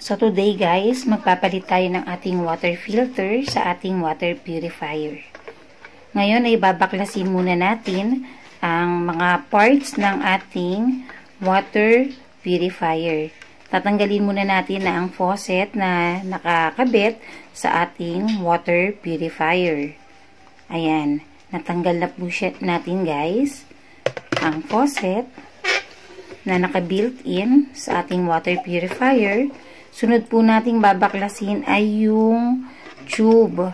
So today guys, magpapalit tayo ng ating water filter sa ating water purifier. Ngayon ay babaklasin muna natin ang mga parts ng ating water purifier. Tatanggalin muna natin na ang faucet na nakakabit sa ating water purifier. Ayan, natanggal na po siya natin guys, ang faucet na naka-built-in sa ating water purifier. Sunod po nating babaklasin ay yung tube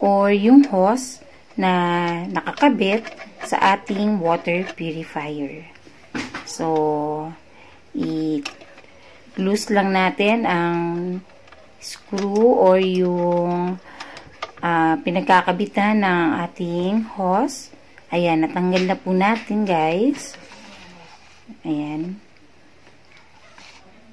or yung hose na nakakabit sa ating water purifier. So, i-loose lang natin ang screw or yung pinagkakabitan ng ating hose. Ayan, natanggal na po natin guys. Ayan.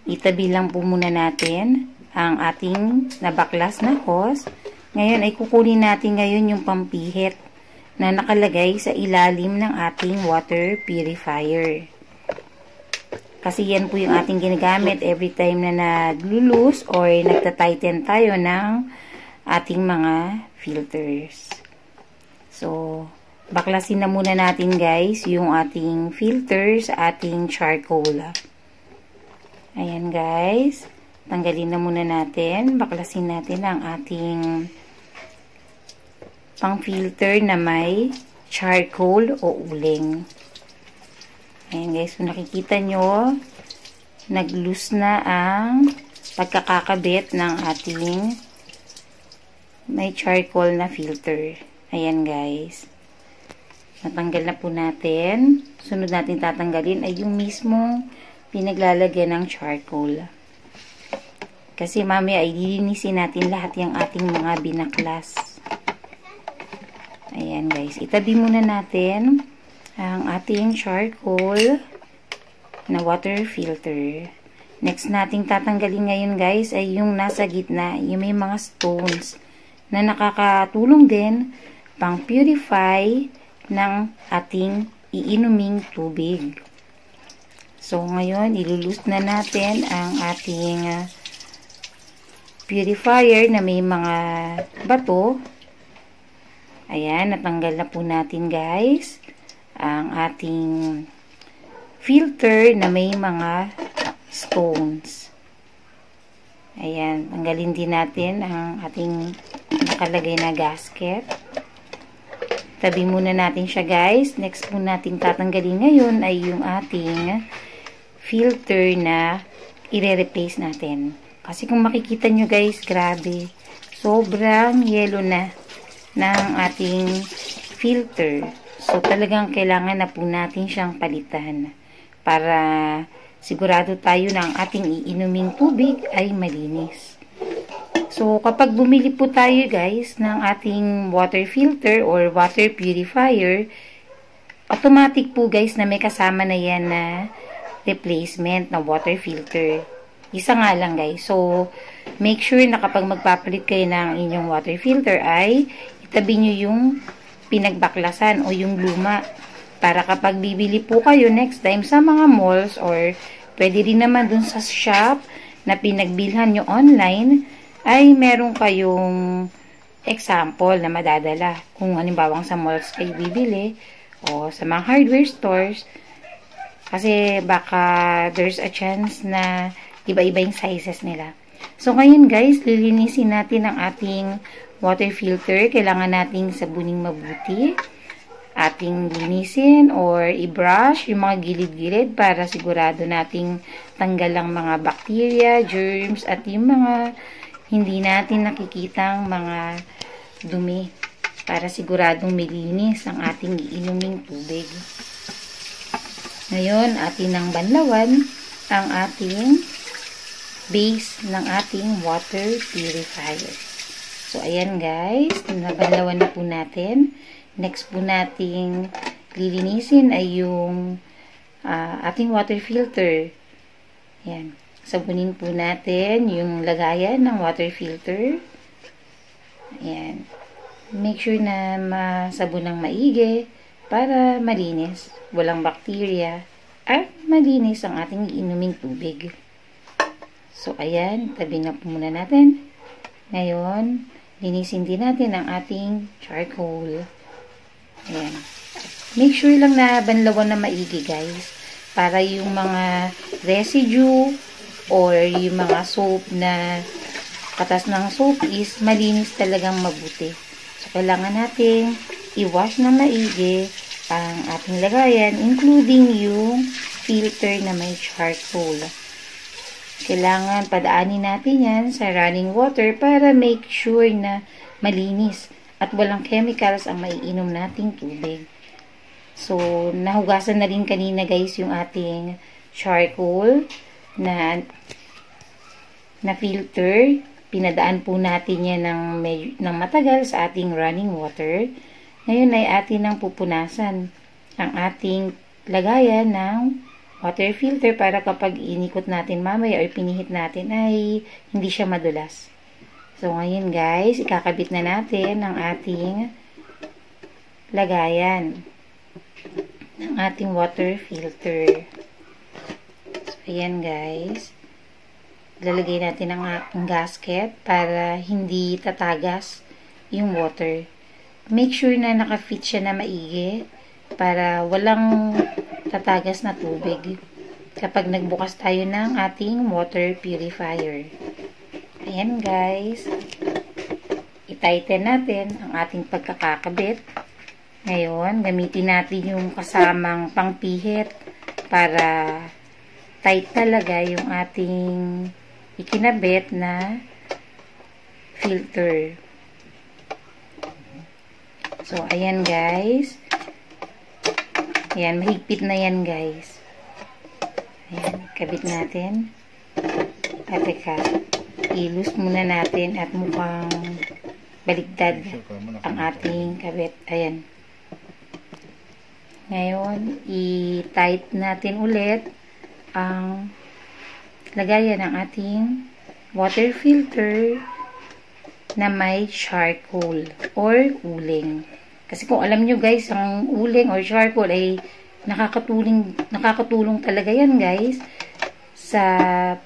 Itabi lang po muna natin ang ating nabaklas na hose. Ngayon ay kukunin natin ngayon yung pampihit na nakalagay sa ilalim ng ating water purifier. Kasi yan po yung ating ginagamit every time na nag-loose or nagta-tighten tayo ng ating mga filters. So, baklasin na muna natin guys yung ating filter sa ating charcoal. Ayan guys, tanggalin na muna natin, baklasin natin ang ating pang filter na may charcoal o uling. Ayan guys, kung nakikita nyo, nag-loose na ang pagkakakabit ng ating may charcoal na filter. Ayan guys. Natanggal na po natin. Sunod natin tatanggalin ay yung mismong pinaglalagyan ng charcoal. Kasi mamaya ay lilinisin natin lahat yung ating mga binaklas. Ayan guys. Itabi muna natin ang ating charcoal na water filter. Next nating tatanggalin ngayon guys ay yung nasa gitna. Yung may mga stones na nakakatulong din pang purify ng ating iinuming tubig. So, ngayon, ilulus na natin ang ating purifier na may mga bato. Ayan, natanggal na po natin guys ang ating filter na may mga stones. Ayan, tanggalin din natin ang ating nakalagay na gasket. Tabi muna natin siya guys. Next po natin tatanggalin ngayon ay yung ating filter na i-replace natin. Kasi kung makikita nyo guys, grabe, sobrang yellow na ng ating filter. So talagang kailangan na po natin siyang palitan para sigurado tayo na ang ating iinuming tubig ay malinis. So kapag bumili po tayo guys ng ating water filter or water purifier, automatic po guys na may kasama na yan na replacement na water filter. Isa nga lang guys. So, make sure na kapag magpapalit kayo ng inyong water filter ay itabi nyo yung pinagbaklasan o yung luma. Para kapag bibili po kayo next time sa mga malls or pwede rin naman dun sa shop na pinagbilhan nyo online ay meron kayong example na madadala. Kung halimbawa sa malls kayo bibili o sa mga hardware stores. Kasi baka there's a chance na iba-iba yung sizes nila. So, ngayon guys, lilinisin natin ang ating water filter. Kailangan nating sabuning mabuti. Ating linisin or i-brush yung mga gilid-gilid para sigurado nating tanggal ang mga bacteria, germs, at yung mga hindi natin nakikitang mga dumi para siguradong malinis ang ating iinuming tubig. Ngayon, atin nang banlawan ang ating base ng ating water purifier. So, ayan guys, nabanlawan na po natin. Next po nating lilinisin ay yung ating water filter. Ayan. Sabunin po natin yung lagayan ng water filter. Ayan. Make sure na masabon ng maigi para malinis, walang bakterya, at malinis ang ating inuming tubig. So, ayan, tabi na po muna natin. Ngayon, linisin din natin ang ating charcoal. Ayan. Make sure lang na banlawan na maigi, guys. Para yung mga residue or yung mga soap na katas ng soap is malinis talagang mabuti. So, kailangan natin i-wash na maigi ang ating lagayan, including yung filter na may charcoal. Kailangan padaanin natin yan sa running water para make sure na malinis at walang chemicals ang maiinom nating tubig. So, nahugasan na rin kanina guys yung ating charcoal na filter. Pinadaan po natin yan ng matagal sa ating running water. Ngayon ay atin nang pupunasan ang ating lagayan ng water filter para kapag inikot natin mamaya or pinihit natin ay hindi siya madulas. So, ngayon guys, ikakabit na natin ang ating lagayan ng ating water filter. So, ayan guys. Lalagay natin ang gasket para hindi tatagas yung water. Make sure na naka-fit siya na maigi para walang tatagas na tubig kapag nagbukas tayo ng ating water purifier. Ayan guys. I-tighten natin ang ating pagkakakabit. Ngayon, gamitin natin yung kasamang pangpihit para tight talaga yung ating ikinabit na filter. So, ayan guys. Ayan, mahigpit na yan guys. Ayan, kabit natin. At teka, i-loose muna natin at mukhang baligtad ang ating kabit. Ayan. Ngayon, i-tight natin ulit ang lagayan ng ating water filter na may charcoal or uling. Kasi kung alam nyo guys, ang uling or charcoal ay nakakatulong talaga yan guys sa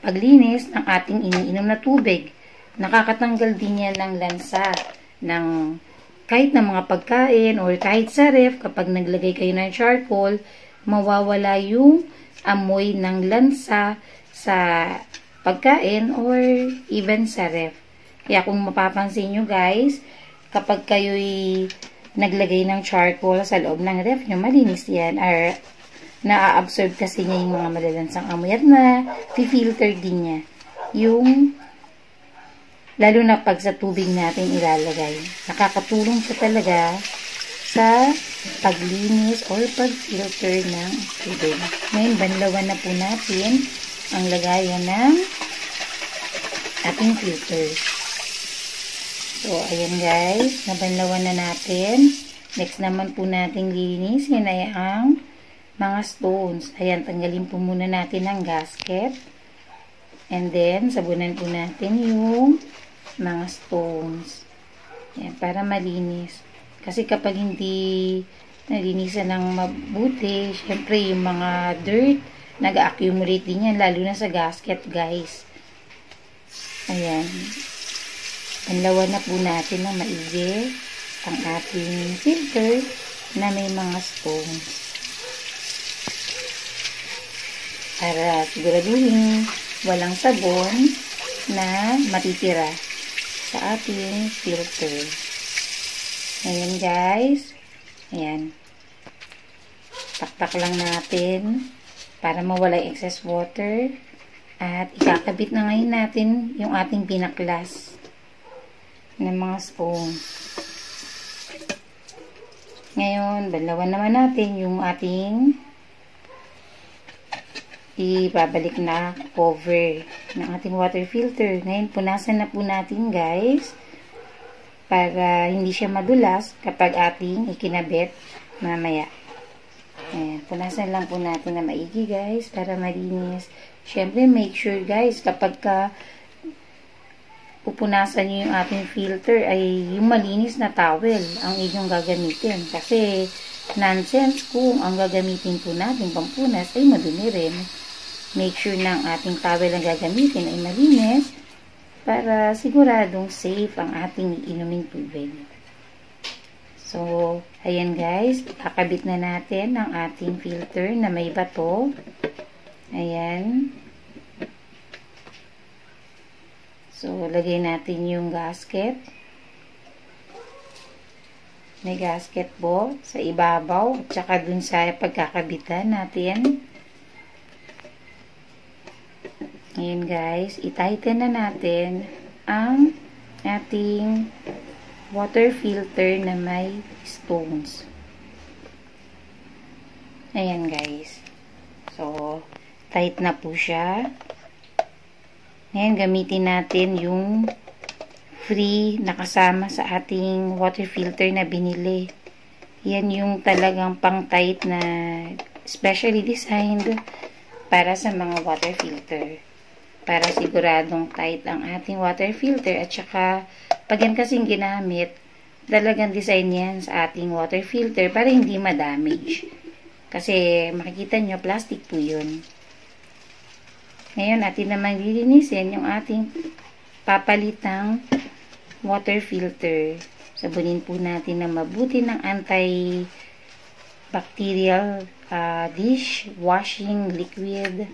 paglinis ng ating iniinom na tubig. Nakakatanggal din yan ng lansa ng kahit na mga pagkain or kahit sa ref. Kapag naglagay kayo ng charcoal, mawawala yung amoy ng lansa sa pagkain or even sa ref. Kaya kung mapapansin nyo guys, kapag kayo'y naglagay ng charcoal sa loob ng ref nyo, malinis yan. Or na-absorb kasi niya yung mga malalansang amoy at na-filter din niya. Yung lalo na pag sa tubig natin ilalagay. Nakakatulong siya talaga sa paglinis or pag-filter ng tubig. Ngayon, banlawan na po natin ang lagayan ng ating filter. So, ayan guys, nabanlawan na natin. Next naman po natin linisin ay ang mga stones. Ayan, tanggalin po muna natin ang gasket. And then, sabunan po natin yung mga stones. Ayan, para malinis. Kasi kapag hindi nalinisan ng mabuti, syempre yung mga dirt, nag-accumulate din yan, lalo na sa gasket guys. Ayan. Panlawan na po natin na maigi ang ating filter na may mga stones. Para siguraduhin walang sabon na matitira sa ating filter. Ayan guys. Ayan. Taktak lang natin para mawala yung excess water. At ikakabit na ngayon natin yung ating pinaklas ng mga spoon. Ngayon, banlawan naman natin yung ating ibabalik na cover ng ating water filter. Ngayon, punasan na po natin guys para hindi siya madulas kapag ating ikinabit mamaya. Ayan, punasan lang po natin na maigi guys para malinis. Siyempre, make sure guys kapag pupunasan nyo yung ating filter ay yung malinis na towel ang inyong gagamitin. Kasi nonsense kung ang gagamitin po natin pampunas ay madumi rin. make sure na ang ating towel na gagamitin ay malinis para siguradong safe ang ating iinuming tubig. So, ayan guys, kakabit na natin ang ating filter na may bato. Ayan. So, lagay natin yung gasket. May gasket po sa ibabaw at saka dun sa pagkakabitan natin. Ayan guys, itighten na natin ang ating water filter na may stones. Ayan guys. So, tight na po siya. Ngayon, gamitin natin yung free na kasama sa ating water filter na binili. Yan yung talagang pang-tight na specially designed para sa mga water filter. Para siguradong tight ang ating water filter at saka pag yan kasing ginamit, talagang design yan sa ating water filter para hindi ma-damage. Kasi makikita nyo, plastic po yun. Ngayon, atin naman lilinisin yung ating papalitang water filter. Sabunin po natin na mabuti ng anti-bacterial dish washing liquid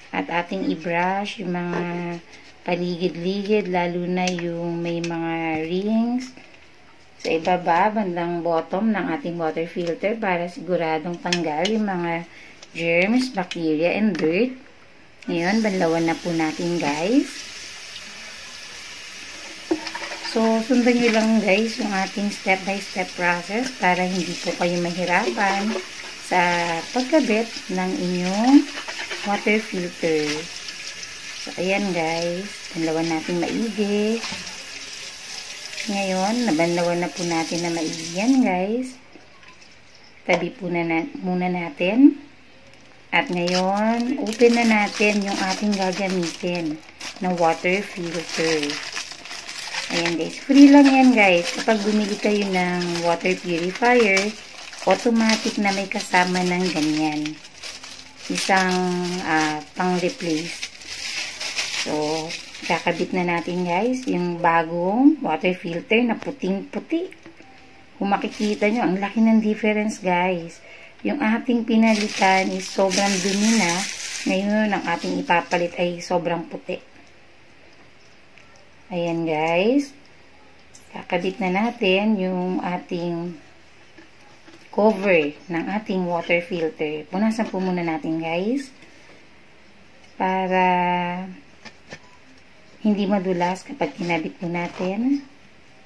at ating i-brush yung mga paligid-ligid, lalo na yung may mga rings sa ibaba, bandang bottom ng ating water filter para siguradong tanggal yung mga germs, bacteria, and dirt. Ngayon, banlawan na po natin guys. So, sundan nyo lang guys yung ating step-by-step process para hindi po kayo mahirapan sa pagkabit ng inyong water filter. So, ayan guys. Banlawan natin maigi. Ngayon, nabanlawan na po natin na maigi yan guys. Tabi po muna natin. At ngayon, open na natin yung ating gagamitin na water filter. Ayan guys. Free lang yan guys. Kapag bumili kayo ng water purifier, automatic na may kasama ng ganyan. Isang pang-replace. So, kakabit na natin guys yung bagong water filter na puting-puti. Kung makikita nyo, ang laki ng difference guys. Yung ating pinalitan is sobrang dumi na. Ngayon, ang ating ipapalit ay sobrang puti. Ayan guys. Kakabit na natin yung ating cover ng ating water filter. Punasan po muna natin guys. Para hindi madulas kapag kinabit po natin.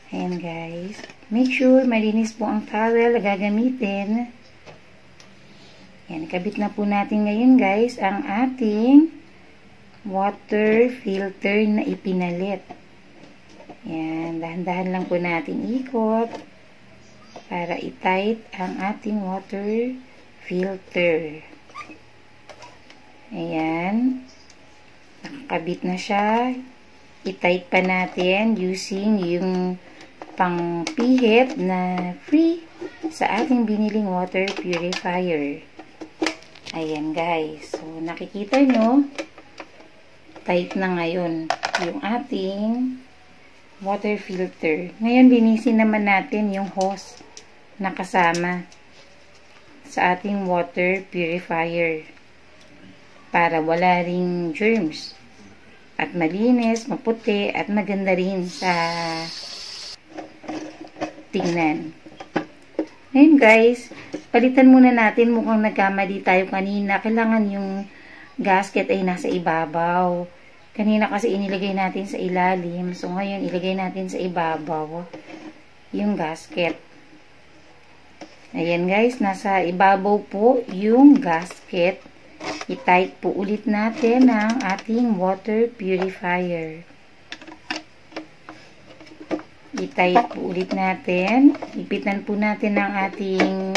Ayan guys. Make sure malinis po ang towel na gagamitin. Ayan, kabit na po natin ngayon guys ang ating water filter na ipinalit. Ayan, dahan-dahan lang po natin ikot para i-tight ang ating water filter. Ayan. Nakakabit na siya. I-tight pa natin using yung pang-pihit na free sa ating biniling water purifier. Ayan guys. So, nakikita nyo, tight na ngayon yung ating water filter. Ngayon, linisin naman natin yung hose na kasama sa ating water purifier para wala ring germs. At malinis, maputi, at maganda rin sa tingnan. Ngayon guys, palitan muna natin. Mukhang nagkamali tayo kanina. Kailangan yung gasket ay nasa ibabaw. Kanina kasi inilagay natin sa ilalim. So ngayon, ilagay natin sa ibabaw yung gasket. Ayan guys, nasa ibabaw po yung gasket. I-tight po ulit natin ang ating water purifier. I-tight po ulit natin. Ipitan po natin ang ating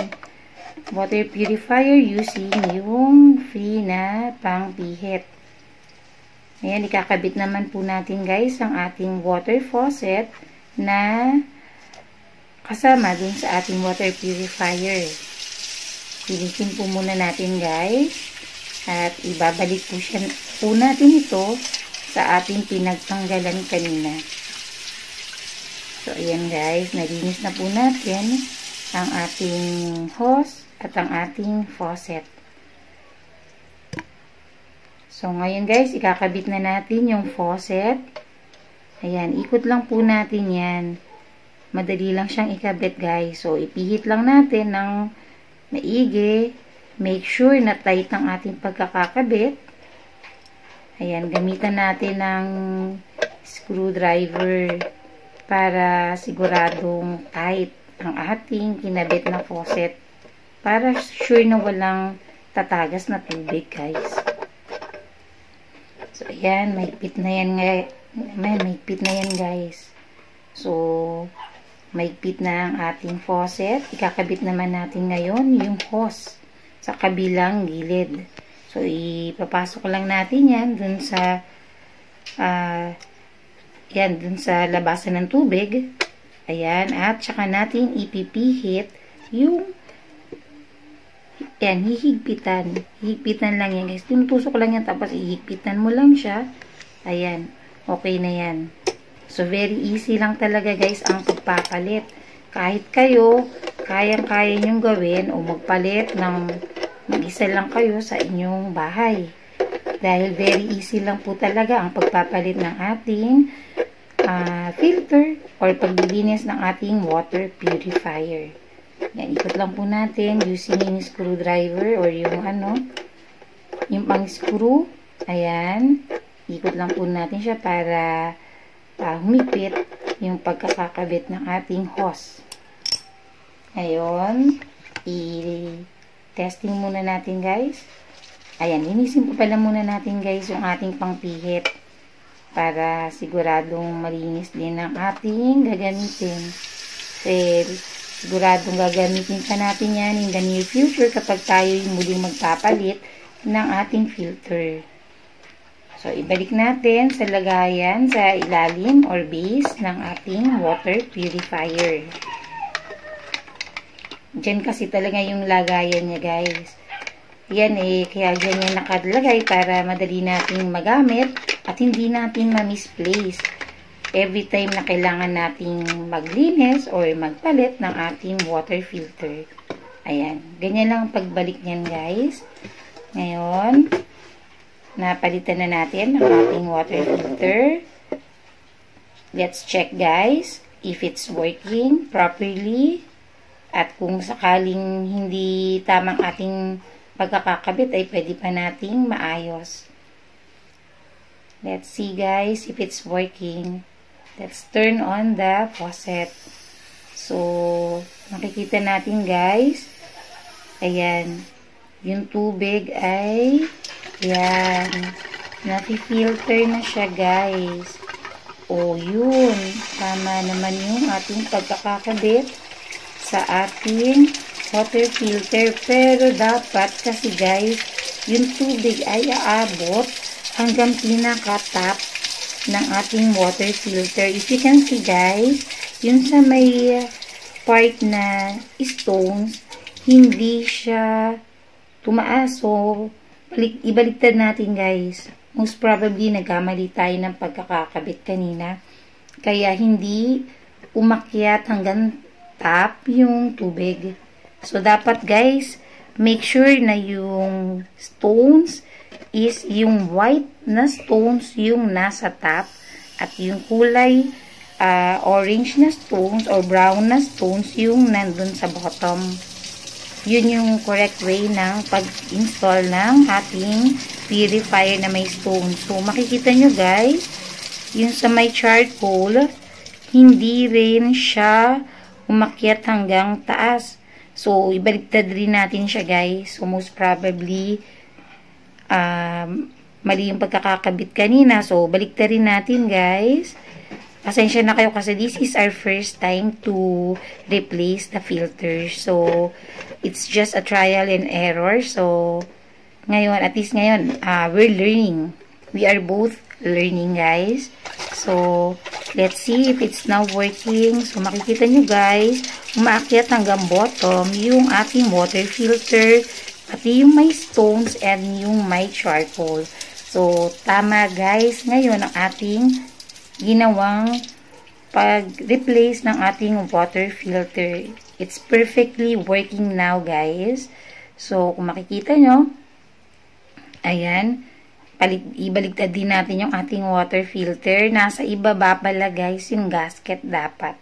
water purifier using yung free na pang-pihit. Ayan, ikakabit naman po natin guys ang ating water faucet na kasama dun sa ating water purifier. Pilitin po muna natin guys. At ibabalik po natin ito sa ating pinagtanggalan kanina. So, ayan guys, nalinis na po natin ang ating hose at ang ating faucet. So, ngayon guys, ikakabit na natin yung faucet. Ayan, ikot lang po natin yan. Madali lang siyang ikabit guys. So, ipihit lang natin ng maigi. Make sure na tight ang ating pagkakakabit. Ayan, gamitan natin ng screwdriver para siguradong tight ang ating kinabit na faucet. Para sure na walang tatagas na tubig guys. So, ayan, mahigpit na yan mahigpit na yan guys. So, mahigpit na ang ating faucet. Ikakabit naman natin ngayon yung hose sa kabilang gilid. So, ipapasok lang natin yan dun sa dun sa labasan ng tubig. Ayan, at saka natin ipipihit yung hihigpitan. Hihigpitan lang yan guys. Tinutusok lang yan tapos ihigpitan mo lang siya. Ayan, okay na yan. So, very easy lang talaga guys ang pagpapalit. Kahit kayo, kayang-kaya nyong gawin o magpalit ng mag-isa lang kayo sa inyong bahay. Dahil very easy lang po talaga ang pagpapalit ng ating filter or paglilinis ng ating water purifier. Yan, ikot lang po natin using yung screwdriver or yung yung pang-screw. Ayan, ikot lang po natin siya para humipit yung pagkakakabit ng ating hose. Ngayon, testing muna natin guys. Ayan, linisin po pala muna natin guys yung ating pangpihit para siguradong malinis din ang ating gagamitin. Siguradong gagamitin pa natin yan in the near future kapag tayo yung muling magpapalit ng ating filter. So, ibalik natin sa lagayan sa ilalim or base ng ating water purifier. Diyan kasi talaga yung lagayan niya guys. Yan kaya dyan yan nakalagay para madali natin magamit at hindi natin ma-misplace every time na kailangan nating maglinis or magpalit ng ating water filter. Ayan, ganyan lang ang pagbalik niyan guys. Ngayon, napalitan na natin ang ating water filter. Let's check guys if it's working properly. At kung sakaling hindi tamang ating pagkakakabit ay pwede pa nating maayos. Let's see guys if it's working. Let's turn on the faucet. So, makikita natin guys. Ayan. Yung tubig ay yan. Nafi-filter na siya guys. O yun. Tama naman yung ating pagkakakabit sa ating water filter. Pero dapat kasi guys, yung tubig ay aabot hanggang pinaka-top ng ating water filter. If you can see guys, yun sa may part na stones, hindi siya tumaas. So, ibaliktad natin guys. Most probably, nagkamali tayo ng pagkakakabit kanina. Kaya hindi umakyat hanggang top yung tubig. So, dapat guys, make sure na yung stones is yung white na stones yung nasa top at yung kulay orange na stones or brown na stones yung nandun sa bottom. Yun yung correct way ng pag-install ng ating purifier na may stones. So, makikita nyo guys, yung sa may charcoal, hindi rin siya umakyat hanggang taas. So, ibaliktad rin natin siya guys. So, most probably, mali yung pagkakakabit kanina. So, baliktad rin natin guys. Pasensya na kayo kasi this is our first time to replace the filter. So, it's just a trial and error. So, ngayon, at least ngayon, we're learning. We are both learning guys. So, let's see if it's now working. So, makikita nyo guys, umaakyat hanggang bottom yung ating water filter pati yung may stones and yung may charcoal. So, tama guys. Ngayon, ang ating ginawang pag-replace ng ating water filter. It's perfectly working now guys. So, kung makikita nyo, ayan, ibaligtad din natin yung ating water filter. Nasa ibaba pala guys yung gasket dapat.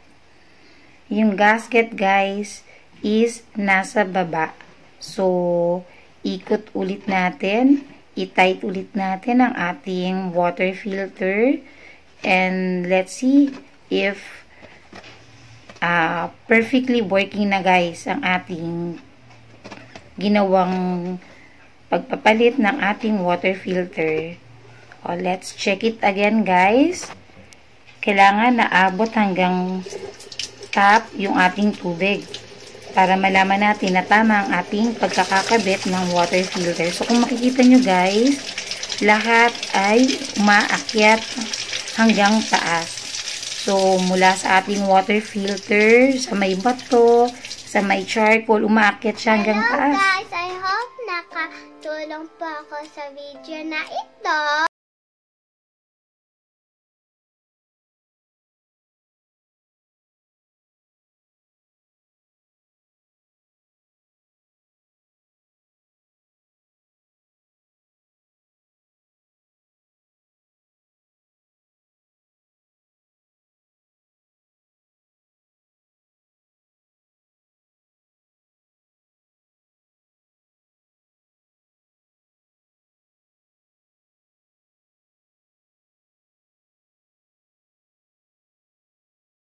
Yung gasket guys is nasa baba. So, ikot ulit natin. I-tight ulit natin ang ating water filter. And let's see if perfectly working na guys ang ating ginawang pagpapalit ng ating water filter. Let's check it again guys. Kailangan naabot hanggang top yung ating tubig para malaman natin na tama ang ating pagkakakabit ng water filter. So kung makikita nyo guys, lahat ay umaakyat hanggang taas. So mula sa ating water filter, sa may bato, sa may charcoal, umaakyat siya hanggang taas. Hello guys, I hope nakatulong po ako sa video na ito.